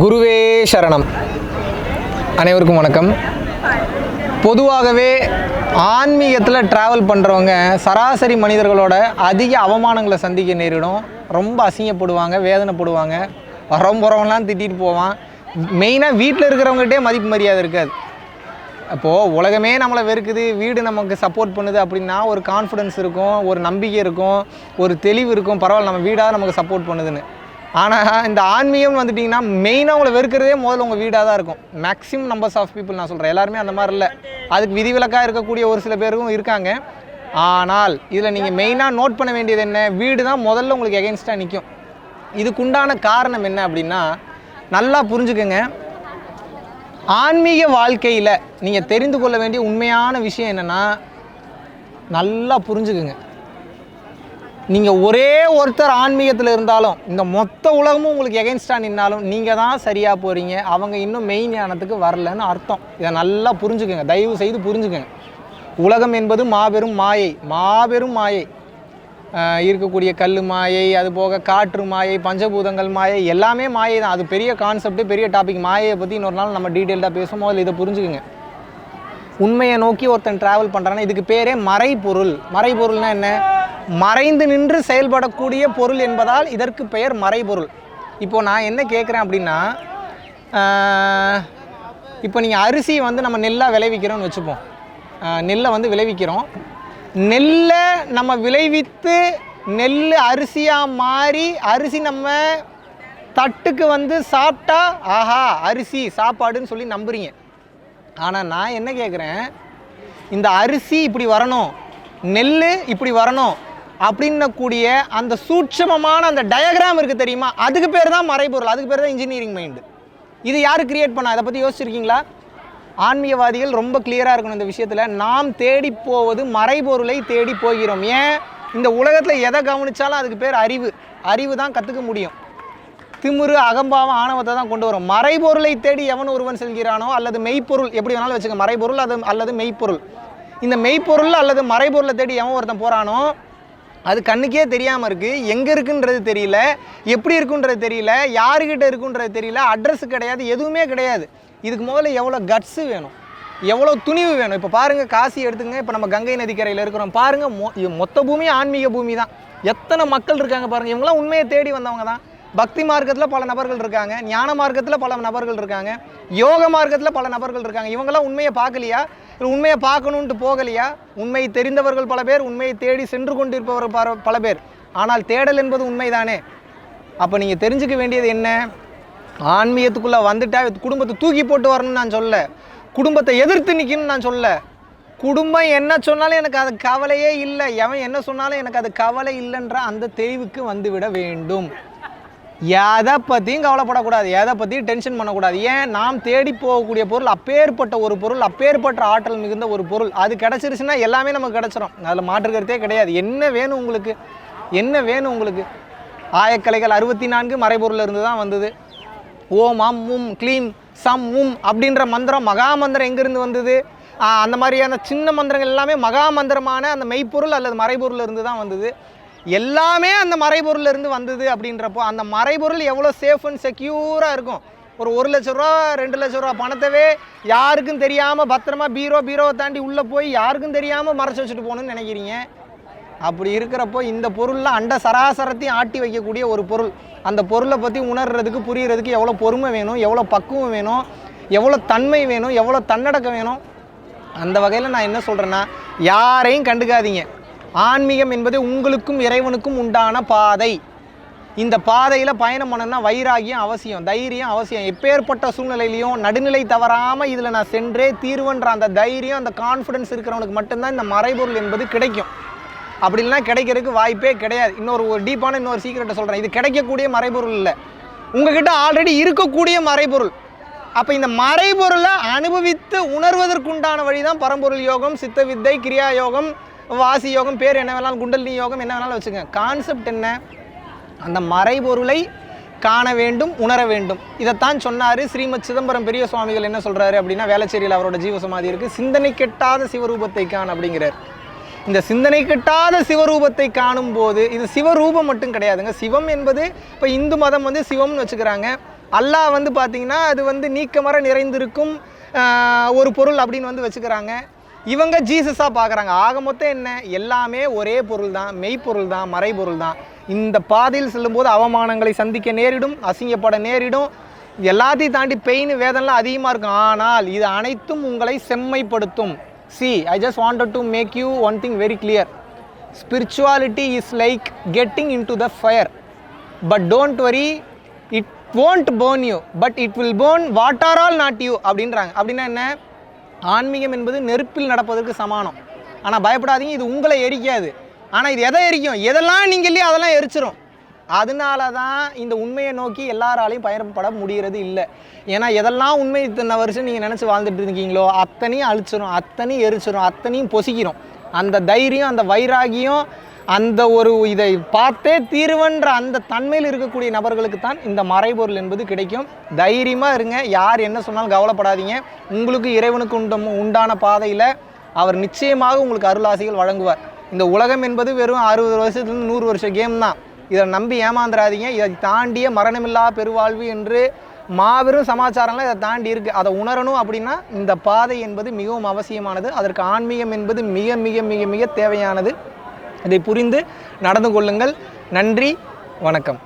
குருவே சரணம். அனைவருக்கும் வணக்கம். பொதுவாகவே ஆன்மீகத்தில் ட்ராவல் பண்ணுறவங்க சராசரி மனிதர்களோட அதிக அவமானங்களை சந்திக்க நேரிடும். ரொம்ப அசிங்கப்படுவாங்க, வேதனைப்படுவாங்க, வரம்புறவங்களாம் திட்டிகிட்டு போவான். மெயினாக வீட்டில் இருக்கிறவங்ககிட்டே மதிப்பு மரியாதை இருக்காது. அப்போது உலகமே நம்மளை வெறுக்குது, வீடு நமக்கு சப்போர்ட் பண்ணுது அப்படின்னா ஒரு கான்ஃபிடென்ஸ் இருக்கும், ஒரு நம்பிக்கை இருக்கும், ஒரு தெளிவு இருக்கும். பரவாயில்ல, நம்ம வீடாக நமக்கு சப்போர்ட் பண்ணுதுன்னு. ஆனால் இந்த ஆன்மீகம்னு வந்துட்டிங்கன்னா மெயினாக உங்களை வெறுக்கிறதே முதல்ல உங்கள் வீடாக தான் இருக்கும். மேக்ஸிமம் நம்பர்ஸ் ஆஃப் பீப்புள் நான் சொல்கிறேன், எல்லாருமே அந்த மாதிரி இல்லை. அதுக்கு விதிவிலக்காக இருக்கக்கூடிய ஒரு சில பேரும் இருக்காங்க. ஆனால் இதில் நீங்கள் மெயினாக நோட் பண்ண வேண்டியது என்ன, வீடு தான் முதல்ல உங்களுக்கு எகென்ஸ்டாக நிற்கும். இதுக்குண்டான காரணம் என்ன அப்படின்னா, நல்லா புரிஞ்சுக்கங்க. ஆன்மீக வாழ்க்கையில் நீங்கள் தெரிந்து கொள்ள வேண்டிய உண்மையான விஷயம் என்னென்னா, நல்லா புரிஞ்சுக்குங்க. நீங்கள் ஒரே ஒருத்தர் ஆன்மீகத்தில் இருந்தாலும் இந்த மொத்த உலகமும் உங்களுக்கு எகென்ஸ்டாக நின்னாலும் நீங்கள் தான் சரியாக போகிறீங்க, அவங்க இன்னும் மெயின் ஞானத்துக்கு வரலன்னு அர்த்தம். இதை நல்லா புரிஞ்சுக்கங்க, தயவு செய்து புரிஞ்சுக்கங்க. உலகம் என்பது மாபெரும் மாயை, மாபெரும் மாயை. இருக்கக்கூடிய கல் மாயை, அது போக காற்று மாயை, பஞ்சபூதங்கள் மாயை, எல்லாமே மாயை தான். அது பெரிய கான்செப்ட், பெரிய டாபிக். மாயையை பற்றி இன்னொரு நாள் நம்ம டீட்டெயில்டாக பேசும் போது இதை புரிஞ்சுக்குங்க. உண்மையை நோக்கி ஒருத்தன் ட்ராவல் பண்ணுறான்னா இதுக்கு பேரே மறைபொருள். மறைபொருள்னா என்ன? மறைந்து நின்று செயல்படக்கூடிய பொருள் என்பதால் இதற்கு பெயர் மறைபொருள். இப்போது நான் என்ன கேட்குறேன் அப்படின்னா, இப்போ நீங்கள் அரிசி வந்து நம்ம நெல்லாக விளைவிக்கிறோம்னு வச்சுப்போம். நெல்லை வந்து விளைவிக்கிறோம். நெல்லை நம்ம விளைவித்து நெல் அரிசியாக மாறி அரிசி நம்ம தட்டுக்கு வந்து சாப்பிட்டா ஆஹா அரிசி சாப்பாடுன்னு சொல்லி நம்புறீங்க. ஆனால் நான் என்ன கேட்குறேன், இந்த அரிசி இப்படி வரணும், நெல் இப்படி வரணும் அப்படின்னக்கூடிய அந்த சூட்சமமான அந்த டயக்ராம் இருக்குது தெரியுமா, அதுக்கு பேர் தான் மறைபொருள், அதுக்கு பேர் தான் இன்ஜினியரிங் மைண்டு. இது யார் கிரியேட் பண்ணா? அதை பற்றி யோசிச்சிருக்கீங்களா? ஆன்மீகவாதிகள் ரொம்ப கிளியராக இருக்கணும் இந்த விஷயத்தில். நாம் தேடி போவது மறைபொருளை தேடி போகிறோம். ஏன்? இந்த உலகத்தில் எதை கவனித்தாலும் அதுக்கு பேர் அறிவு. அறிவு தான் கற்றுக்க முடியும். திமிரு, அகம்பாவம், ஆணவத்தை தான் கொண்டு வரும். மறைபொருளை தேடி எவன் ஒருவன் செல்கிறானோ, அல்லது மெய்ப்பொருள், எப்படி வேணாலும் வச்சுக்க, மறைபொருள் அல்லது மெய்ப்பொருள். இந்த மெய்ப்பொருள் அல்லது மறைபொருளை தேடி எவன் ஒருத்தன் போகிறானோ அது கண்ணுக்கே தெரியாமல் இருக்குது. எங்கே இருக்குன்றது தெரியல, எப்படி இருக்குன்றது தெரியல, யாருக்கிட்ட இருக்குன்றது தெரியல, அட்ரஸ் கிடையாது, எதுவுமே கிடையாது. இதுக்கு முதல்ல எவ்வளோ கட்ஸு வேணும், எவ்வளோ துணிவு வேணும். இப்போ பாருங்கள், காசி எடுத்துங்க. இப்போ நம்ம கங்கை நதிக்கரையில் இருக்கிறோம் பாருங்கள். மொத்த பூமி ஆன்மீக பூமி தான். எத்தனை மக்கள் இருக்காங்க பாருங்கள். இவங்களாம் உண்மையை தேடி வந்தவங்க தான். பக்தி மார்க்கத்தில் பல நபர்கள் இருக்காங்க, ஞான மார்க்கத்தில் பல நபர்கள் இருக்காங்க, யோக மார்க்கத்தில் பல நபர்கள் இருக்காங்க. இவங்களாம் உண்மையை பார்க்கலையா? இல்லை உண்மையை பார்க்கணுன்ட்டு போகலையா? உண்மை தெரிந்தவர்கள் பல பேர், உண்மையை தேடி சென்று கொண்டிருப்பவர்கள் பல பேர். ஆனால் தேடல் என்பது உண்மைதானே? அப்போ நீங்கள் தெரிஞ்சுக்க வேண்டியது என்ன, ஆன்மீகத்துக்குள்ளே வந்துட்டா குடும்பத்தை தூக்கி போட்டு வரணும்னு நான் சொல்ல, குடும்பத்தை எதிர்த்து நிற்கணும்னு நான் சொல்ல. குடும்பம் என்ன சொன்னாலும் எனக்கு அது கவலையே இல்லை, எவன் என்ன சொன்னாலும் எனக்கு அது கவலை இல்லைன்ற அந்த தெளிவுக்கு வந்துவிட வேண்டும். எதை பற்றியும் கவலைப்படக்கூடாது, எதை பற்றியும் டென்ஷன் பண்ணக்கூடாது. ஏன்? நாம் தேடி போகக்கூடிய பொருள் அப்பேற்பட்ட ஒரு பொருள், அப்பேற்பட்ட ஆற்றல் மிகுந்த ஒரு பொருள். அது கிடச்சிருச்சுன்னா எல்லாமே நமக்கு கிடச்சிரும், அதில் மாற்றுக்கிறதே கிடையாது. என்ன வேணும் உங்களுக்கு? என்ன வேணும் உங்களுக்கு? ஆயக்கலைகள் 64 மறைபொருளில் இருந்து தான் வந்தது. ஓம் அம் உம் க்ளீம் சம் உம் அப்படின்ற மந்திரம், மகா மந்திரம் எங்கேருந்து வந்தது? அந்த மாதிரியான சின்ன மந்திரங்கள் எல்லாமே மகா மந்திரமான அந்த மெய்ப்பொருள் அல்லது மறைபொருளில் இருந்து தான் வந்தது. எல்லாமே அந்த மறைபொருளில் இருந்து வந்தது. அப்படின்றப்போ அந்த மறைபொருள் எவ்வளோ சேஃப் அண்ட் செக்யூராக இருக்கும். ஒரு 1 லட்ச ரூபா 2 லட்ச ரூபா பணத்தவே யாருக்கும் தெரியாமல் பத்திரமா பீரோவை தாண்டி உள்ளே போய் யாருக்கும் தெரியாமல் மறைச்சி வச்சுட்டு போகணுன்னு நினைக்கிறீங்க. அப்படி இருக்கிறப்போ இந்த பொருளில் அண்ட சராசரத்தையும் ஆட்டி வைக்கக்கூடிய ஒரு பொருள். அந்த பொருளை பற்றி உணர்றதுக்கு, புரிகிறதுக்கு எவ்வளோ பொறுமை வேணும், எவ்வளோ பக்குவம் வேணும், எவ்வளோ தன்மை வேணும், எவ்வளோ தன்னடக்கம் வேணும். அந்த வகையில் நான் என்ன சொல்கிறேன்னா, யாரையும் கண்டுக்காதீங்க. ஆன்மீகம் என்பது உங்களுக்கும் இறைவனுக்கும் உண்டான பாதை. இந்த பாதையில் பயணம் பண்ணணும்னா வைராகியம் அவசியம், தைரியம் அவசியம். எப்பேற்பட்ட சூழ்நிலையிலையும் நடுநிலை தவறாமல் இதில் நான் சென்றே தீர்வுன்ற அந்த தைரியம், அந்த கான்ஃபிடென்ஸ் இருக்கிறவனுக்கு மட்டும்தான் இந்த மறைபொருள் என்பது கிடைக்கும். அப்படி இல்லைனா கிடைக்கிறதுக்கு வாய்ப்பே கிடையாது. இன்னொரு டீப்பான இன்னொரு சீக்கிரட்டை சொல்கிறேன். இது கிடைக்கக்கூடிய மறைபொருள் இல்லை, உங்ககிட்ட ஆல்ரெடி இருக்கக்கூடிய மறைபொருள். அப்போ இந்த மறைபொருளை அனுபவித்து உணர்வதற்குண்டான வழி தான் பரம்பொருள் யோகம், சித்த வித்தை, கிரியா யோகம், வாசி யோகம், பேர் என்ன வேணாலும், குண்டலினி யோகம், என்ன வேணாலும் வச்சுக்கோங்க. கான்செப்ட் என்ன? அந்த மறைபொருளை காண வேண்டும், உணர வேண்டும். இதைத்தான் சொன்னார் ஸ்ரீமத் சிதம்பரம் பெரிய சுவாமிகள். என்ன சொல்கிறாரு அப்படின்னா, வேளச்சேரியில் அவரோட ஜீவசமாதி இருக்குது, சிந்தனை கெட்டாத சிவரூபத்தை காண அப்படிங்கிறார். இந்த சிந்தனை கெட்டாத சிவரூபத்தை காணும் போது, இது சிவரூபம் மட்டும் கிடையாதுங்க. சிவம் என்பது இப்போ இந்து மதம் வந்து சிவம்னு வச்சுக்கிறாங்க. அல்லாஹ் வந்து பார்த்திங்கன்னா அது வந்து நீக்கமர நிறைந்திருக்கும் ஒரு பொருள் அப்படின்னு வந்து வச்சுக்கிறாங்க. இவங்க ஜீசஸாக பார்க்குறாங்க. ஆக மொத்தம் என்ன, எல்லாமே ஒரே பொருள் தான், மெய்ப்பொருள் தான், மறைபொருள் தான். இந்த பாதையில் செல்லும்போது அவமானங்களை சந்திக்க நேரிடும், அசிங்கப்பட நேரிடும், எல்லாத்தையும் தாண்டி பெயின் வேதனைலாம் அதிகமாக இருக்கும். ஆனால் இது அனைத்தும் உங்களை செம்மைப்படுத்தும். See, I just wanted to make you one thing very clear. Spirituality is like getting into the fire. But don't worry, it won't burn you, but it will burn what are all not you அப்படின்றாங்க. அப்படின்னா என்ன, ஆன்மீகம் என்பது நெருப்பில் நடப்பதற்கு சமானம். ஆனால் பயப்படாதீங்க, இது உங்களை எரிக்காது. ஆனால் இது எதை எரிக்கும், எதெல்லாம் நீங்கள் இல்லையோ அதெல்லாம் எரிச்சிரும். அதனால தான் இந்த உண்மையை நோக்கி எல்லாராலையும் பயணப்பட முடிகிறது இல்லை. ஏன்னா எதெல்லாம் உண்மை இத்தனை வருஷம் நீங்கள் நினச்சி வாழ்ந்துட்டு இருக்கீங்களோ அத்தனையும் அழிச்சிரும், அத்தனையும் எரிச்சிரும், அத்தனையும் பொசிக்கிறோம். அந்த தைரியம், அந்த வைராகியம், அந்த ஒரு இதை பார்த்தே தீர்வன்ற அந்த தன்மையில் இருக்கக்கூடிய நபர்களுக்கு தான் இந்த மறைபொருள் என்பது கிடைக்கும். தைரியமாக இருங்க, யார் என்ன சொன்னாலும் கவலைப்படாதீங்க. உங்களுக்கு இறைவனுக்கு உண்டான பாதையில் அவர் நிச்சயமாக உங்களுக்கு அருளாசிகள் வழங்குவார். இந்த உலகம் என்பது வெறும் 60 வருஷத்துலேருந்து 100 வருஷ கேம் தான். இதை நம்பி ஏமாந்துடாதீங்க. இதை தாண்டிய மரணமில்லா பெருவாழ்வு என்று மாபெரும் சமாச்சாரங்கள்லாம் இதை தாண்டி இருக்குது. அதை உணரணும் அப்படின்னா இந்த பாதை என்பது மிகவும் அவசியமானது. அதற்கு ஆன்மீகம் என்பது மிக மிக மிக மிக தேவையானது. இதை புரிந்து நடந்து கொள்ளுங்கள். நன்றி, வணக்கம்.